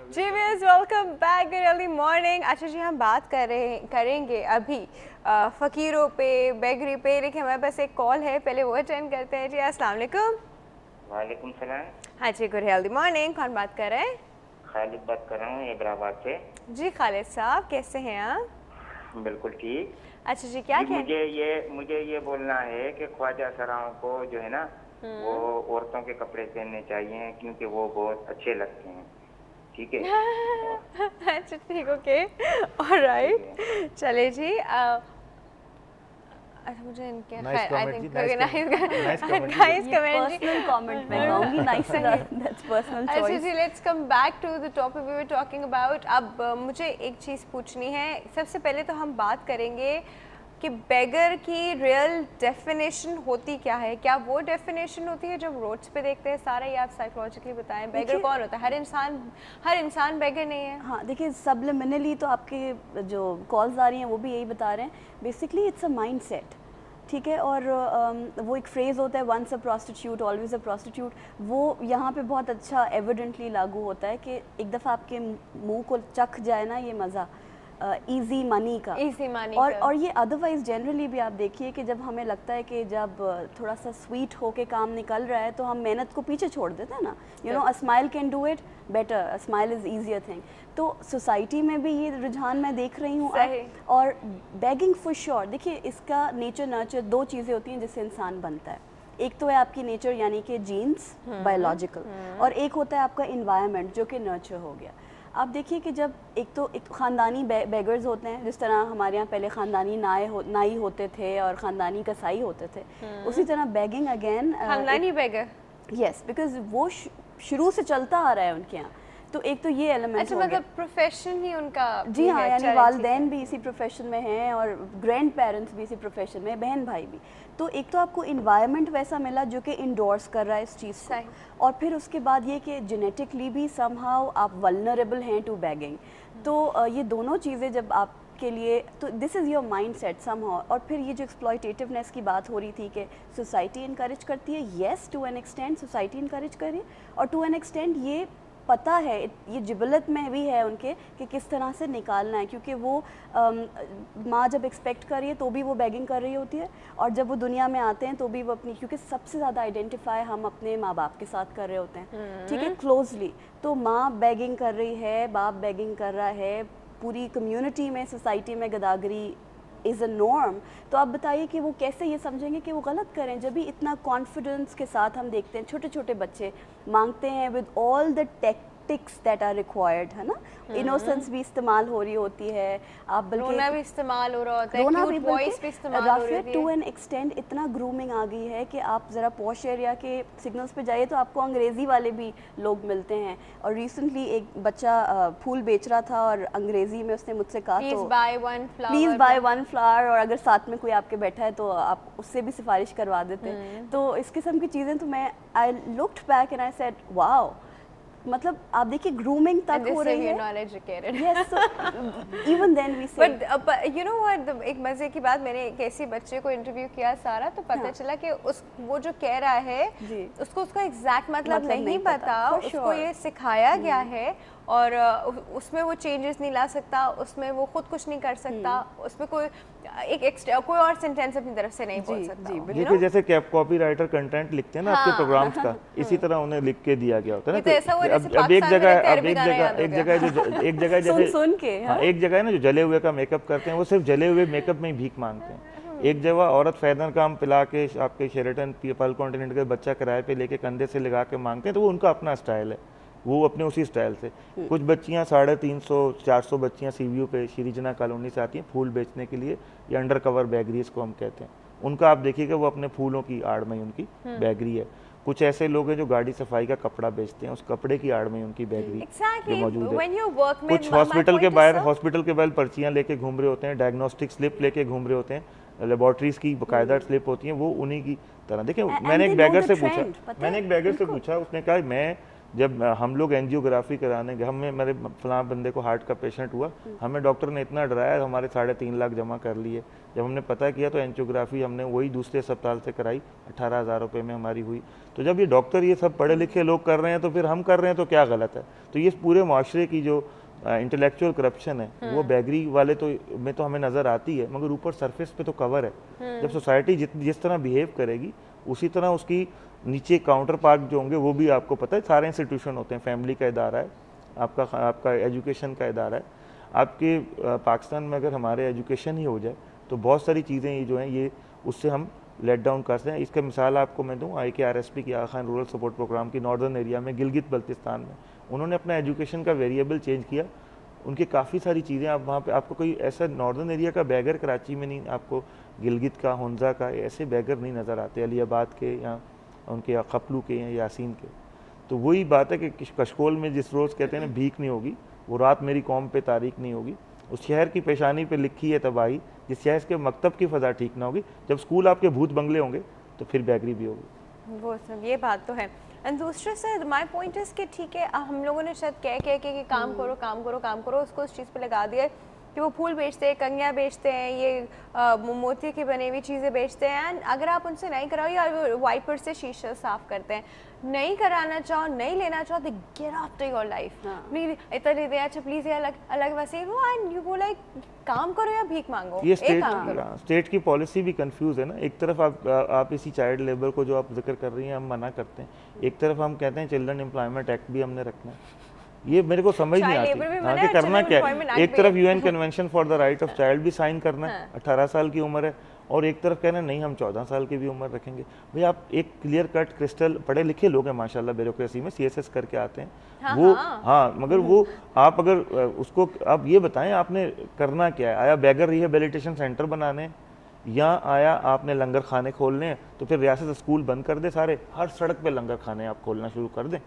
जी viewers, welcome back, good early morning. अच्छा जी, हम बात करेंगे अभी फ़कीरों पे, बेगरी पे, लेकिन हमारे पास एक कॉल है, पहले वो अटेंड करते हैं। जी अस्सलाम वालेकुम। वालेकुम सलाम। हाँ जी, गुड अर्ली मॉर्निंग। कौन बात कर रहे हैं? खालिद बात कर रहा हूँ हैदराबाद से। जी खालिद साहब, कैसे हैं आप? बिल्कुल ठीक। अच्छा जी, क्या जी कहें? मुझे ये बोलना है कि ख्वाजा सराओं को जो है ना, वो औरतों के कपड़े पहनने चाहिए क्योंकि वो बहुत अच्छे लगते हैं। ठीक है। अच्छा ठीक, ओके, ठीक ऑलराइट। है। चले जी। अच्छा मुझे इनके नाइस खैर आई कमेंट जी, थिंक नाइस कमेंट जी। नाइस ये कमेंट जी। पर्सनल कमेंट मैं कहूँगी, नाइस दैट्स पर्सनल अच्छा चॉइस। जी, let's come back to the topic we were talking about. अब मुझे एक चीज़ पूछनी है। सबसे पहले तो हम बात करेंगे कि बेगर की रियल डेफिनेशन होती क्या है। क्या वो डेफिनेशन होती है जब रोड्स पे देखते हैं सारा, या आप साइकोलॉजिकली बताएं बेगर कौन होता है? हर इंसान बेगर नहीं है। हाँ देखिए, सबलिमिनली तो आपके जो कॉल्स आ रही हैं वो भी यही बता रहे हैं। Basically it's a mindset, ठीक है। और वो एक फ्रेज़ होता है, once a prostitute always a prostitute. वो यहाँ पे बहुत अच्छा एविडेंटली लागू होता है कि एक दफ़ा आपके मुंह को चख जाए ना ये मज़ा, इजी मनी का। और ये अदरवाइज जनरली भी आप देखिए कि जब हमें लगता है कि जब थोड़ा सा स्वीट होके काम निकल रहा है तो हम मेहनत को पीछे छोड़ देते हैं ना। You know, a smile can do it better, a smile is easier thing. तो सोसाइटी में भी ये रुझान मैं देख रही हूँ। और बैगिंग फॉर श्योर, देखिए इसका नेचर नर्चर दो चीज़ें होती हैं जिससे इंसान बनता है। एक तो है आपकी नेचर यानी कि जीन्स, बायोलॉजिकल, और एक होता है आपका इन्वायरमेंट जो कि नर्चर हो गया। आप देखिए कि जब एक ख़ानदानी बेगर्स होते हैं, जिस तरह हमारे यहाँ पहले ख़ानदानी नाई होते थे और ख़ानदानी कसाई होते थे, उसी तरह बैगिंग अगेन खानदानी बेगर। यस, बिकॉज वो शुरू से चलता आ रहा है उनके यहाँ। तो एक तो ये एलिमेंट अच्छा, मतलब प्रोफेशन ही उनका। जी हाँ, यानी वालिदैन भी इसी प्रोफेशन में हैं और ग्रैंड पेरेंट्स भी इसी प्रोफेशन में, बहन भाई भी। तो एक तो आपको इन्वायरमेंट वैसा मिला जो कि इंडोर्स कर रहा है इस चीज़ को, और फिर उसके बाद ये कि जेनेटिकली भी समहाउ आप वल्नरेबल हैं टू बैगिंग। तो ये दोनों चीज़ें जब आप के लिए, तो this is your mind set somehow. और फिर ये जो एक्सप्लॉयटेटिवनेस की बात हो रही थी कि सोसाइटी इनकरेज करती है, yes to an extend society encourage करे, और टू एन एक्सटेंड ये पता है, ये जिबलत में भी है उनके कि किस तरह से निकालना है। क्योंकि वो माँ जब एक्सपेक्ट कर रही है तो भी वो बैगिंग कर रही होती है, और जब वो दुनिया में आते हैं तो भी वो अपनी, क्योंकि सबसे ज़्यादा आइडेंटिफाई हम अपने माँ बाप के साथ कर रहे होते हैं, ठीक है, क्लोजली। तो माँ बैगिंग कर रही है, बाप बैगिंग कर रहा है, पूरी कम्युनिटी में, सोसाइटी में गदागरी इज़ अ नॉर्म। तो आप बताइए कि वो कैसे ये समझेंगे कि वो गलत करें, जब भी इतना कॉन्फिडेंस के साथ हम देखते हैं छोटे छोटे बच्चे मांगते हैं with all the tactics that are required, है ना। इनोसेंस भी इस्तेमाल हो रही होती है, आप बल्कि रोना भी इस्तेमाल हो रहा होता है, क्यूट वॉइस भी इस्तेमाल हो रही है। टू एन एक्सटेंड इतना ग्रूमिंग आ गई है कि आप ज़रा पॉश एरिया के सिग्नल्स पे जाइए तो आपको अंग्रेज़ी वाले भी लोग मिलते हैं। और रिसेंटली एक बच्चा फूल बेच रहा था और अंग्रेज़ी में उसने मुझसे कहा, तो प्लीज़ बाय वन फ्लावर, और अगर साथ में कोई आपके बैठा है तो आप उससे भी सिफारिश करवा देते हैं। तो इस किस्म की चीज़ें, तो मैं I looked back and I said wow, मतलब आप देखिए ग्रूमिंग तक हो रही है। Yes, so even then we say, but you know what, एक मजे की बात, मैंने एक ऐसे बच्चे को इंटरव्यू किया सारा, तो पता चला कि वो जो कह रहा है उसको उसका एग्जैक्ट मतलब नहीं पता, उसको ये सिखाया गया है, और उसमें वो चेंजेस नहीं ला सकता, उसमें वो खुद कुछ नहीं कर सकता, उसमें कोई कोई और सेंटेंस अपनी तरफ से नहीं बोल सकता। देखिए जैसे कॉपी राइटर कंटेंट लिखते हैं ना आपके प्रोग्राम्स का, इसी तरह उन्हें लिख के दिया गया होता है ना। अब एक जगह है ना जो जले हुए का मेकअप करते हैं, वो सिर्फ जले हुए मेकअप में ही भीख मांगते हैं। एक जगह औरत फैदन काम पिला के आपके शेरेटन पल कॉन्टिनेंट का बच्चा किराए पे लेके कंधे से लगा के मांगते हैं, तो वो उनका अपना स्टाइल है, वो अपने उसी स्टाइल से। कुछ बच्चियां 350-400 बच्चियां सीवीयू पे श्रीजना कॉलोनी से आती हैं फूल बेचने के लिए, या अंडर कवर बैगरीज को हम कहते हैं। उनका आप देखिएगा वो अपने फूलों की आड़ में उनकी बैगरी है। कुछ ऐसे लोग हैं जो गाड़ी सफाई का कपड़ा बेचते हैं, उस कपड़े की आड़ में उनकी बैगरी जो मौजूद है। कुछ हॉस्पिटल के बाहर पर्चियां लेके घूम रहे होते हैं, डायग्नोस्टिक स्लिप लेके घूम रहे होते हैं, लेबोरेटरीज की बाकायदा स्लिप होती हैं, वो उन्हीं की तरह। देखिए मैंने एक बैगर से पूछा, उसने कहा मैं जब हम लोग एंजियोग्राफी कराने गए, हमें मेरे फलां बंदे को हार्ट का पेशेंट हुआ, हमें डॉक्टर ने इतना डराया, हमारे 3.5 लाख जमा कर लिए। जब हमने पता किया तो एंजियोग्राफी हमने वही दूसरे अस्पताल से कराई, 18,000 रुपये में हमारी हुई। तो जब ये डॉक्टर ये सब पढ़े लिखे लोग कर रहे हैं तो फिर हम कर रहे हैं तो क्या गलत है? तो ये पूरे माशरे की जो इंटेलेक्चुअल करप्शन है वो बैगरी वाले तो में तो हमें नज़र आती है, मगर ऊपर सरफेस पे तो कवर है। जब सोसाइटी जिस तरह बिहेव करेगी उसी तरह उसकी नीचे काउंटर पार्ट जो होंगे वो भी आपको पता है, सारे इंस्टीट्यूशन होते हैं, फैमिली का इदारा है, आपका एजुकेशन का इदारा है। आपके पाकिस्तान में अगर हमारे एजुकेशन ही हो जाए तो बहुत सारी चीज़ें ये जो हैं ये उससे हम लेट डाउन करते हैं। इसका मिसाल आपको मैं दूँ, IKRSP की आगा खान रूरल सपोर्ट प्रोग्राम की नॉर्दर्न एरिया में गिलगित बल्तिस्तान में उन्होंने अपना एजुकेशन का वेरिएबल चेंज किया। उनकी काफ़ी सारी चीज़ें आप वहाँ पे आपको कोई ऐसा नॉर्दर्न एरिया का बैगर कराची में नहीं, आपको गिलगित का, हुंजा का ऐसे बैगर नहीं नज़र आते, अलीबाद के या उनके खपलू के या यासीन के। तो वही बात है कि कशकोल में जिस रोज़ कहते हैं ना भीख नहीं होगी, वो रात मेरी कौम पे तारीख नहीं होगी। उस शहर की पेशानी पे लिखी है तबाही, जिस शहर के मकतब की फ़ज़ा ठीक ना होगी। जब स्कूल आपके भूत बंगले होंगे तो फिर बैगरी भी होगी। वो सब ये बात तो है। एंड दूसरे से माय पॉइंट इज़ कि ठीक है, हम लोगों ने शायद कह के काम करो काम करो काम करो, उसको उस चीज़ पे लगा दिया कि वो फूल बेचते हैं, कंगियाँ बेचते हैं, ये मोती की बनी हुई चीज़ें बेचते हैं। एंड अगर आप उनसे नहीं कराओ या वाइपर से शीशा साफ करते हैं, नहीं कराना चाहो, नहीं लेना चाहो, तो गेट आफ्टर योर लाइफ। नहीं इतना दे दे, अच्छा प्लीज़ ये अलग अलग वैसे वो, एंड यू वो लाइक काम करो या भीख मांगो। ये स्टेट की पॉलिसी भी कंफ्यूज है ना। एक तरफ आप इसी चाइल्ड लेबर को जो आप जिक्र कर रही हैं हम मना करते हैं, एक तरफ हम कहते हैं चिल्ड्रन एम्प्लॉयमेंट एक्ट भी हमने रखना है। ये मेरे को समझ नहीं आती कि करना क्या है। एक तरफ UN convention for the right of child भी साइन करना है, 18 साल की उम्र है, और एक तरफ कहना नहीं हम 14 साल की भी उम्र रखेंगे। भाई आप एक क्लियर कट क्रिस्टल पढ़े लिखे लोग हैं माशाल्लाह, ब्यूरोक्रेसी में CSS करके आते हैं वो, हाँ मगर वो आप अगर उसको आप ये बताएं आपने करना क्या है? आया बैगर रिहेबिलिटेशन सेंटर बनाने या आया आपने लंगर खाने खोलने हैं? तो फिर रियासत स्कूल बंद कर दे सारे, हर सड़क पे लंगर खाने आप खोलना शुरू कर दें,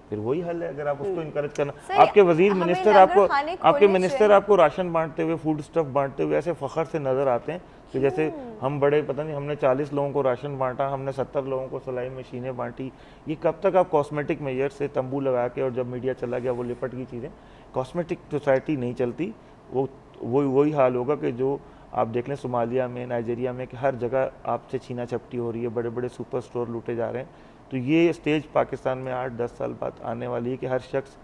फिर वही हल है। अगर आप उसको इनकरेज करना, आपके वजीर मिनिस्टर आपको राशन बांटते हुए, फूड स्टफ बांटते हुए ऐसे फखर से नजर आते हैं कि जैसे हम बड़े, पता नहीं हमने 40 लोगों को राशन बांटा, हमने 70 लोगों को सिलाई मशीनें बांटी। ये कब तक आप कॉस्मेटिक मेजर से तंबू लगा के, और जब मीडिया चला गया वो लिपट की चीज़ें, कॉस्मेटिक सोसाइटी नहीं चलती। वही हाल होगा कि जो आप देख लें सोमालिया में, नाइजीरिया में, कि हर जगह आपसे छीना झपटी हो रही है, बड़े बड़े सुपर स्टोर लूटे जा रहे हैं। तो ये स्टेज पाकिस्तान में 8-10 साल बाद आने वाली है कि हर शख्स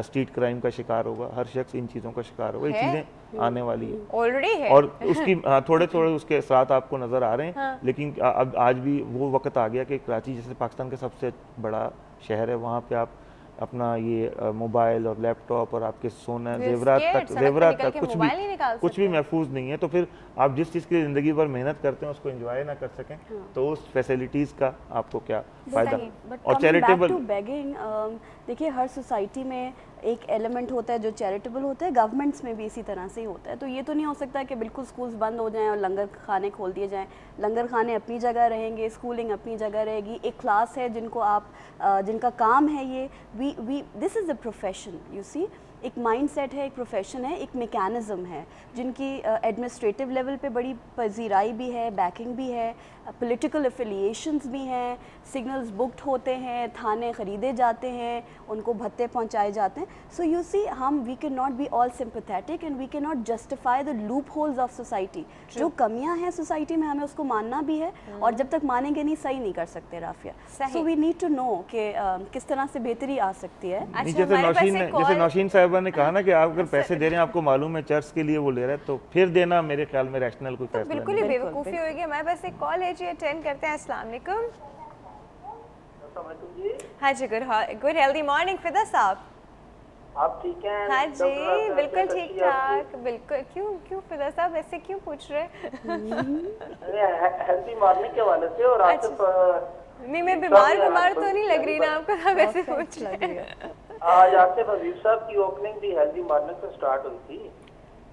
स्ट्रीट क्राइम का शिकार होगा, हर शख्स इन चीज़ों का शिकार होगा। ये चीज़ें आने वाली है, ऑलरेडी है, और उसकी थोड़े थोड़े उसके साथ आपको नज़र आ रहे हैं। लेकिन अब आज भी वो वक्त आ गया कि कराची जैसे पाकिस्तान का सबसे बड़ा शहर है, वहाँ पे आप अपना ये मोबाइल और लैपटॉप और आपके सोना जेवरात तक कुछ भी महफूज नहीं है। तो फिर आप जिस चीज़ की ज़िंदगी भर मेहनत करते हैं उसको एंजॉय ना कर सकें तो उस फैसिलिटीज़ का आपको क्या फ़ायदा। और चैरिटेबल बैगिंग, देखिए हर सोसाइटी में एक एलिमेंट होता है जो चैरिटेबल होता है, गवर्नमेंट्स में भी इसी तरह से ही होता है। तो ये तो नहीं हो सकता कि बिल्कुल स्कूल्स बंद हो जाएं और लंगर खाने खोल दिए जाएं। लंगर खाने अपनी जगह रहेंगे, स्कूलिंग अपनी जगह रहेगी। एक क्लास है जिनको आप जिनका काम है ये this is a profession, you see, एक माइंडसेट है, एक प्रोफेशन है, एक मैकेनिज़्म है जिनकी एडमिनिस्ट्रेटिव लेवल पे बड़ी पजीराई भी है, बैकिंग भी है, पॉलिटिकल एफिलिएशंस भी हैं, सिग्नल्स बुक्ड होते हैं, थाने ख़रीदे जाते हैं, उनको भत्ते पहुंचाए जाते हैं। So you see, we can not be all sympathetic and we can not justify the loopholes of society. जो कमियां हैं सोसाइटी में हमें उसको मानना भी है, और जब तक मानेंगे नहीं सही नहीं कर सकते Rafia. So we need to know कि किस तरह से बेहतरी आ सकती है। जैसे नौशीन साहिबा ने कहा ना कि आप अगर पैसे दे रहे हैं, आपको मालूम है चर्च के लिए वो ले रहे हैं, तो फिर देना मेरे ख्याल में रैशनल कोई फैसला बिल्कुल ही बेवकूफ़ी होगी। हमारे पास एक कॉल है जी, अटेंड करते हैं। अस्सलाम वालेकुम। हाँ जी, गुड हेल्दी मॉर्निंग फिदा साहब, आप ठीक हैं? हाँ जी बिल्कुल ठीक ठाक, बिल्कुल। क्यों फिदा साहब ऐसे क्यों पूछ रहे हेल्दी मॉर्निंग के वाले से? और नहीं, मैं बीमार तो नहीं लग रही ना आपको, आप ऐसे पूछ रहे हैं। आज आसिफ अजीज साहब की ओपनिंग भी हेल्दी मॉर्निंग से स्टार्ट हुई थी।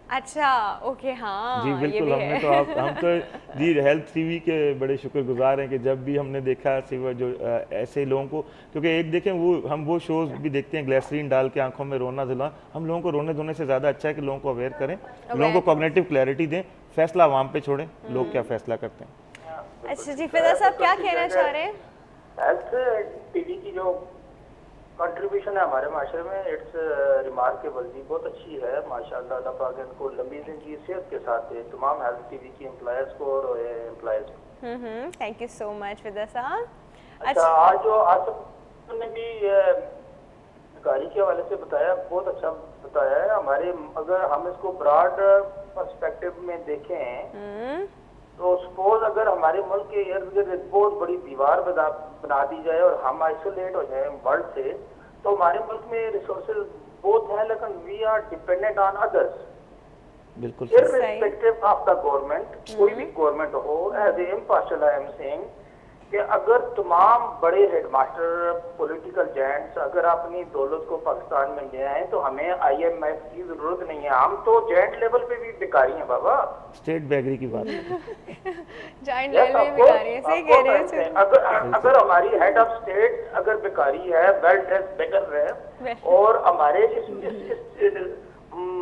अच्छा, ओके, हाँ जी बिल्कुल। हमने तो हम तो जी हेल्थ टीवी के बड़े शुक्रगुजार हैं कि जब भी हमने देखा सिवा जो ऐसे लोगों को, क्योंकि एक देखें हम वो शोज भी देखते हैं ग्लिसरीन डाल के आंखों में रोना धुला। हम लोगों को रोने धोने से ज़्यादा अच्छा है कि लोगों को अवेयर करें, लोगों को कॉग्निटिव क्लैरिटी दें, फैसला आवाम पे छोड़ें, लोग क्या फैसला करते हैं। अच्छा जी, फिदा साहब क्या कहना चाह रहे हैं? हेल्थ टीवी की जो कंट्रीब्यूशन है हमारे माशरे में, इट्स रिमार्केबल जी, बहुत अच्छी है माशाल्लाह। अल्लाह पाक इनको लंबी जिंदगी सेहत के साथ दे, तमाम हेल्थ टीवी की एम्प्लॉयज को और एम्प्लॉयज को। थैंक यू सो मच फिदा साहब। अच्छा, आज जो आसिफ ने भी गाड़ी के हवाले से बताया, बहुत अच्छा बताया है। हमारे अगर हम इसको ब्रॉड पर्सपेक्टिव में देखें तो सपोज अगर हमारे मुल्क के इर्द गिर्द एक बहुत बड़ी दीवार बना दी जाए और हम आइसोलेट हो जाए वर्ल्ड से, तो हमारे मुल्क में रिसोर्सेज बहुत हैं, लेकिन we are dependent on others. बिल्कुल इर्रिस्पेक्टिव ऑफ द गवर्नमेंट, कोई भी गवर्नमेंट हो, as a impartial I am saying कि अगर तमाम बड़े हेडमास्टर पॉलिटिकल जेंट्स अगर अपनी दौलत को पाकिस्तान में ले आए तो हमें IMF की जरूरत नहीं है। हम तो जेंट लेवल पे भी बेकारी हैं बाबा। स्टेट बेकरी की बात जेंट लेवल पे बेकारी है, सही कह रहे हैं। अगर हमारी हेड ऑफ स्टेट अगर बेकारी है, वेल ड्रेस बेकर है, और हमारे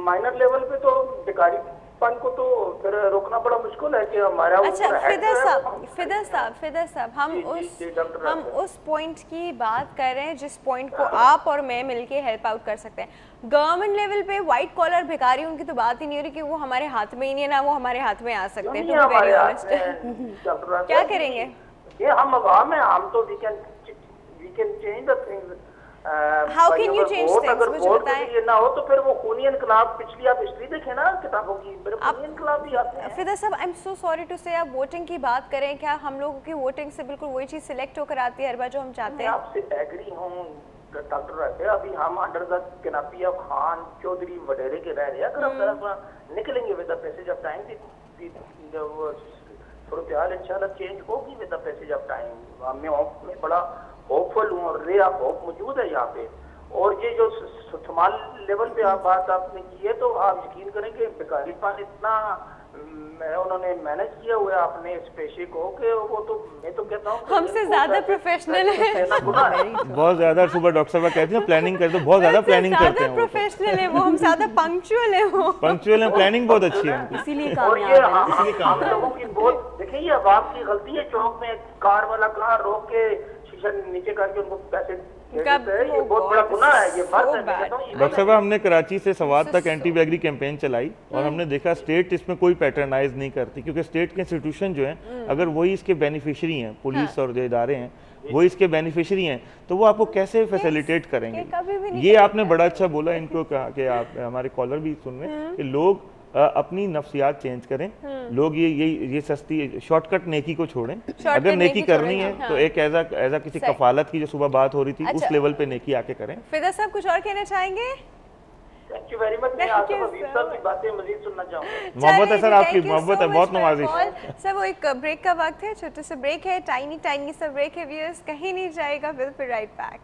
माइनर लेवल पे तो बेकारी को तो फिर रोकना बड़ा मुश्किल है कि हमारा। अच्छा फिदा साहब हम उस पॉइंट की बात कर रहे हैं जिस पॉइंट को आप और मैं मिलके हेल्प आउट कर सकते हैं। गवर्नमेंट लेवल पे व्हाइट कॉलर भिखारी उनकी तो बात ही नहीं हो रही कि वो हमारे हाथ में ही नहीं है, ना वो हमारे हाथ में आ सकते हैं। तो वेरी ऑनेस्ट क्या करेंगे? ये हम अवाम है, हम तो we can change the things. How can you change things, मुझे बताएं। ये ना हो तो फिर वो खूनी इनकलाब, पिछली आप हिस्ट्री देखें ना किताबों की, खूनी इनकलाब भी आते हैं। फिदा साहब, I am so sorry to say, आप वोटिंग की बात करें, क्या हम लोगों की वोटिंग से बिल्कुल वही चीज सिलेक्ट होकर आती है हर बार जो हम चाहते हैं? आपसे एग्री हूँ डॉक्टर रहते, अभी हम under the canopy of Khan Chaudhry वडेरे के रह रहे हैं। अगर हम तरफ निकलेंगे with the passage of time, सूरत-ए-हाल इंशाल्लाह चेंज होगी with the passage of time. मैं बड़ा होपफुल हूँ और रे ऑफ होप मौजूद है यहाँ पे। और ये जो स्मॉल लेवल पे आप बात आपने की है, तो आप यकीन करें कि बेकारीपन इतना उन्होंने मैनेज किया हुआ है अपने इस पेशे को कि वो तो मैं तो कहता हूँ हमसे ज्यादा प्रोफेशनल है। बहुत ज्यादा। सुबह डॉक्टर साहब कहते हैं प्लानिंग करते, बहुत ज्यादा प्लानिंग करते हैं। प्रोफेशनल है वो, हम ज्यादा पंक्चुअल है वो। पंक्चुअल है, प्लानिंग बहुत अच्छी है, इसीलिए हम लोगों की बहुत देखिए, ये अवाम की गलती है। चौक में कार वाला कहाँ रोक के शीशा नीचे करके उनको पैसे, ये बहुत बड़ा गुनाह है, ये बात है। डॉक्टर साहब, हमने कराची से सवात तक एंटी बैगरी कैंपेन चलाई और हमने देखा स्टेट इसमें कोई पैटर्नाइज नहीं करती, क्योंकि स्टेट के इंस्टीट्यूशन जो हैं अगर वही इसके बेनिफिशियरी हैं, पुलिस और जो इदारे हैं वो इसके बेनिफिशियरी हैं, तो वो आपको कैसे फैसिलिटेट करेंगे? ये आपने बड़ा अच्छा बोला, इनको कहा कि आप, हमारे कॉलर भी सुन रहे हैं कि लोग अपनी नफ्सियात चेंज करें। लोग ये सस्ती शॉर्टकट नेकी को छोड़ें। अगर नेकी करनी है तो एक ऐसा किसी कफालत की जो सुबह बात हो रही थी उस लेवल पे नेकी आके करें। फिदा साहब कुछ और कहना चाहेंगे? Thank you very much. मैं आसिफ हबीब साहब की बातें मजीद सुनना चाहूंगा। मोहब्बत है सर, आपकी मोहब्बत है, बहुत नवाजिश। सर वो एक ब्रेक का वक्त है, छोटे से ब्रेक है, टाइनी सा ब्रेक है व्यूअर्स, कहीं नहीं जाएगा, विल बी राइट बैक।